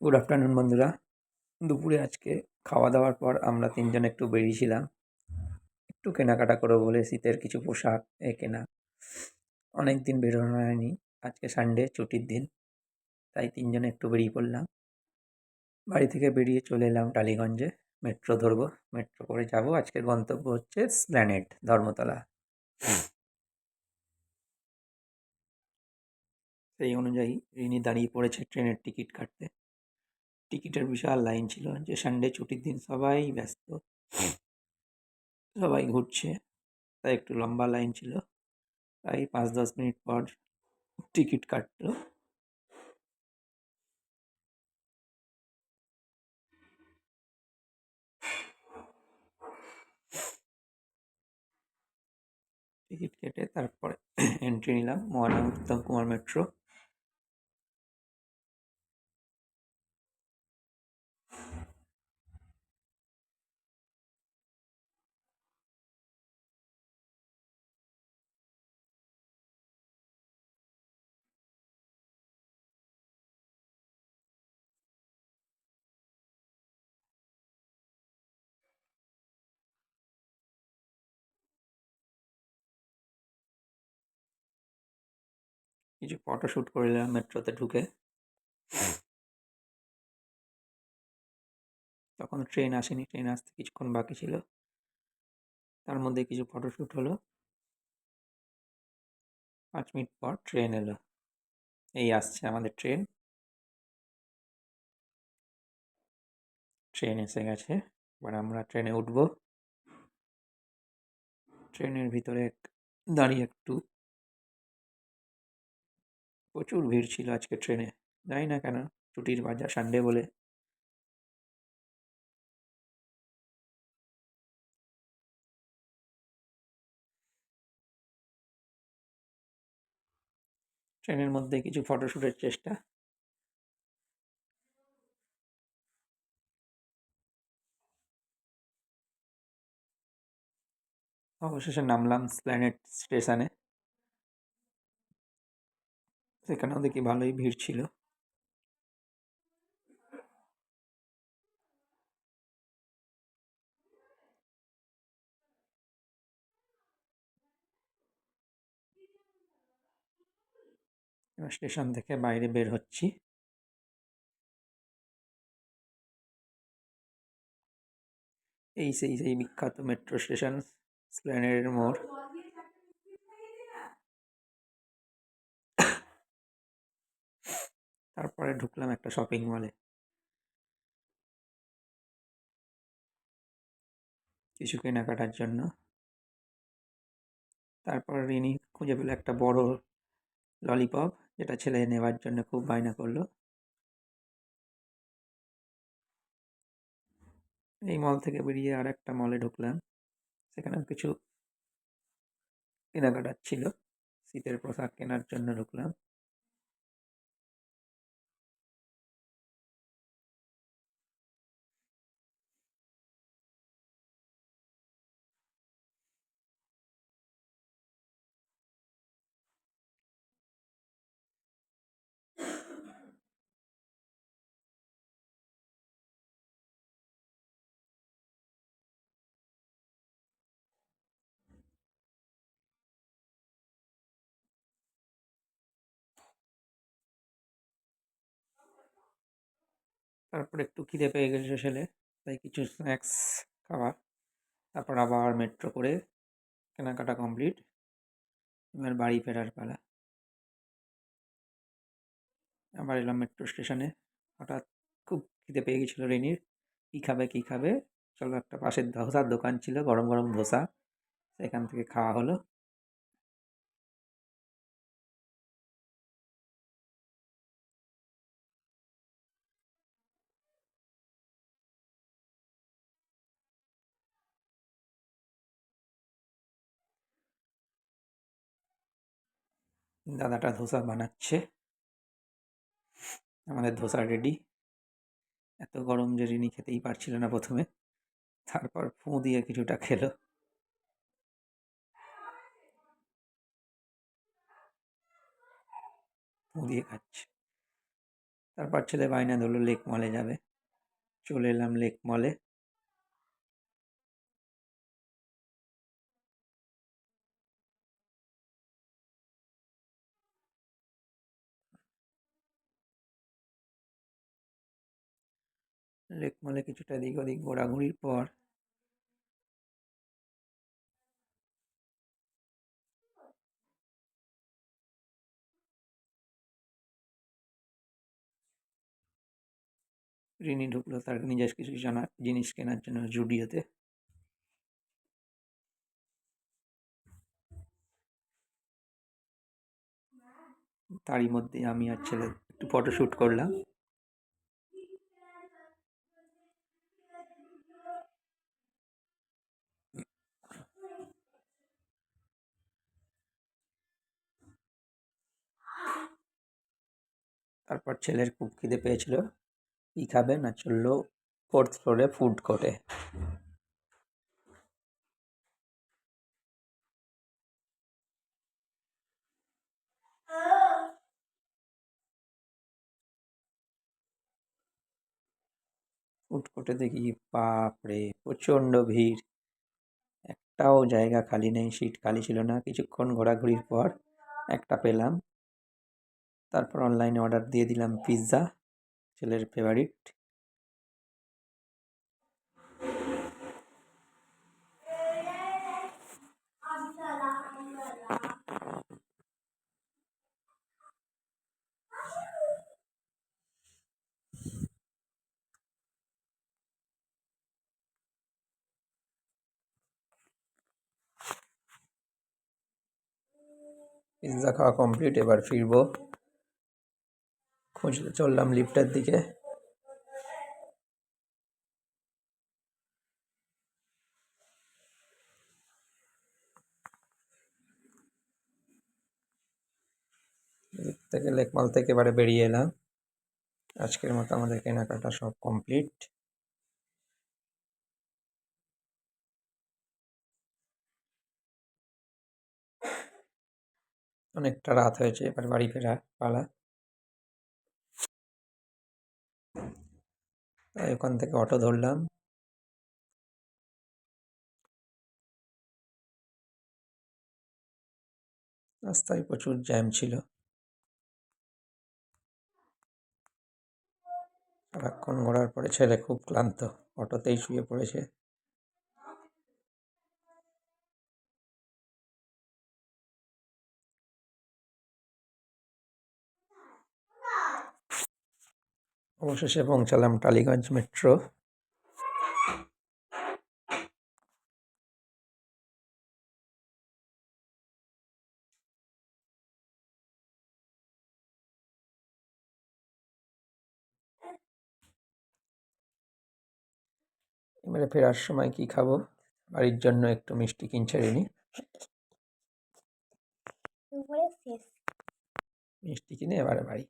Good afternoon বন্ধুরা। দুপুরে আজকে খাওয়া দাওয়ার পর আমরা তিনজন একটু বেরিয়েছিলাম, একটু কেনাকাটা করবো বলে শীতের কিছু পোশাক কেনা। অনেক দিন বেরোনো হয়নি, আজকে সানডে ছুটির দিন, তাই তিনজনে একটু বেরিয়ে পড়লাম। বাড়ি থেকে বেরিয়ে চলে এলাম টালিগঞ্জে। মেট্রো ধরবো, মেট্রো করে যাব। আজকের গন্তব্য হচ্ছে স্প্ল্যানেড, ধর্মতলা। সেই অনুযায়ী রিনি দাঁড়িয়ে পড়েছে ট্রেনের টিকিট কাটতে। টিকিটের বিশাল লাইন ছিল, যে সানডে ছুটির দিন সবাই ব্যস্ত, সবাই ঘুরছে, তাই একটু লম্বা লাইন ছিল। প্রায় 5-10 মিনিট পর টিকিট কাটলো। টিকিট কেটে তারপরে এন্ট্রি নিলাম মহারানী উত্তম কুমার মেট্রো। কিছু ফটোশ্যুট করে নিলাম মেট্রোতে ঢুকে। তখন ট্রেন আসেনি, ট্রেন আসতে কিছুক্ষণ বাকি ছিল, তার মধ্যে কিছু ফটোশ্যুট হলো। 5 মিনিট পর ট্রেন এলো। এই আসছে আমাদের ট্রেন। ট্রেন এসে গেছে, এবার আমরা ট্রেনে উঠবো। ট্রেনের ভিতরে দাঁড়িয়ে একটু, প্রচুর ভিড় ছিল আজকে ট্রেনে, জানি না কেন, ছুটির বাজার সানডে বলে। ট্রেনের মধ্যে কিছু ফটোশ্যুটের চেষ্টা। অবশেষে নামলাম স্প্ল্যানেড স্টেশনে। সেখানেও দেখি ভালোই ভিড় ছিল। এবার স্টেশন থেকে বাইরে বের হচ্ছি। সেই বিখ্যাত মেট্রো স্টেশন, স্প্ল্যানেডের মোড়। তারপরে ঢুকলাম একটা শপিং মলে, কিছু কেনাকাটার জন্য। তারপর রিনি খুঁজে পেলো একটা বড় ললিপপ, যেটা ছেলে নেওয়ার জন্য খুব বায়না করলো। এই মল থেকে বেরিয়ে আর একটা মলে ঢুকলাম, সেখানেও কিছু কেনাকাটার ছিল, শীতের পোশাক কেনার জন্য ঢুকলাম। তারপর একটু খিদে পেয়ে গেছে ছেলে, তাই কিছু স্ন্যাক্স খাওয়া। তারপর আবার মেট্রো করে কেনাকাটা কমপ্লিট। এবার বাড়ি ফেরার পালা। আবার এলাম মেট্রো স্টেশনে। হঠাৎ খুব খিদে পেয়ে গেছিলো রেনির। কী খাবে কী খাবে, চলো একটা পাশের ধোসার দোকান ছিল, গরম গরম ধোসা, সেখান থেকে খাওয়া হলো। দাদাটা ধোসা বানাচ্ছে, আমাদের ধোসা রেডি। এত গরম যে রিনি খেতেই পারছিল না প্রথমে, তারপর ফুঁ দিয়ে কিছুটা খেলো। ফুঁ দিয়ে খাচ্ছে। তারপর ছেলে বায়না ধরলো লেক মলে যাবে। চলে এলাম লেক মলে। লেক মলে কিছুটা এদিক ওদিক ঘোরাঘুরির পর রিনি ঢুকলো তার নিজের কিছু জিনিস কেনার জন্য জুডিওতে। তারই মধ্যে আমি আর ছেলে একটু ফটোশ্যুট করলাম। তারপর ছেলের খুব খিদে পেয়েছিল, কী খাবে না, চললো 4th ফ্লোরে ফুড কোর্টে। ফুড কোর্টে দেখি বাপরে প্রচণ্ড ভিড়, একটাও জায়গা খালি নেই, সিট খালি ছিল না। কিছুক্ষণ ঘোরাঘুরির পর একটা পেলাম। তারপর অনলাইনে অর্ডার দিয়ে দিলাম পিৎজা, ছেলের ফেভারিট। পিৎজা খাওয়া কমপ্লিট, এবার ফিরবো। খুঁজতে চললাম লিফটের দিকে। লিফট থেকে লেকমল থেকে এবারে বেরিয়ে এলাম। আজকের মতো আমাদের কেনাকাটা সব কমপ্লিট। অনেকটা রাত হয়েছে, এবার বাড়ি ফেরা পালা। তাই ওখান থেকে অটো ধরলাম। রাস্তায় প্রচুর জ্যাম ছিল। সারাক্ষণ ঘোরার পরে ছেলে খুব ক্লান্ত, অটোতেই শুয়ে পড়েছে। অবশেষে পৌঁছালাম টালিগঞ্জ মেট্রো। এবারে ফেরার সময় কি খাবো, বাড়ির জন্য একটু মিষ্টি কিনছে রিনি। মিষ্টি কিনে এবারে বাড়ি।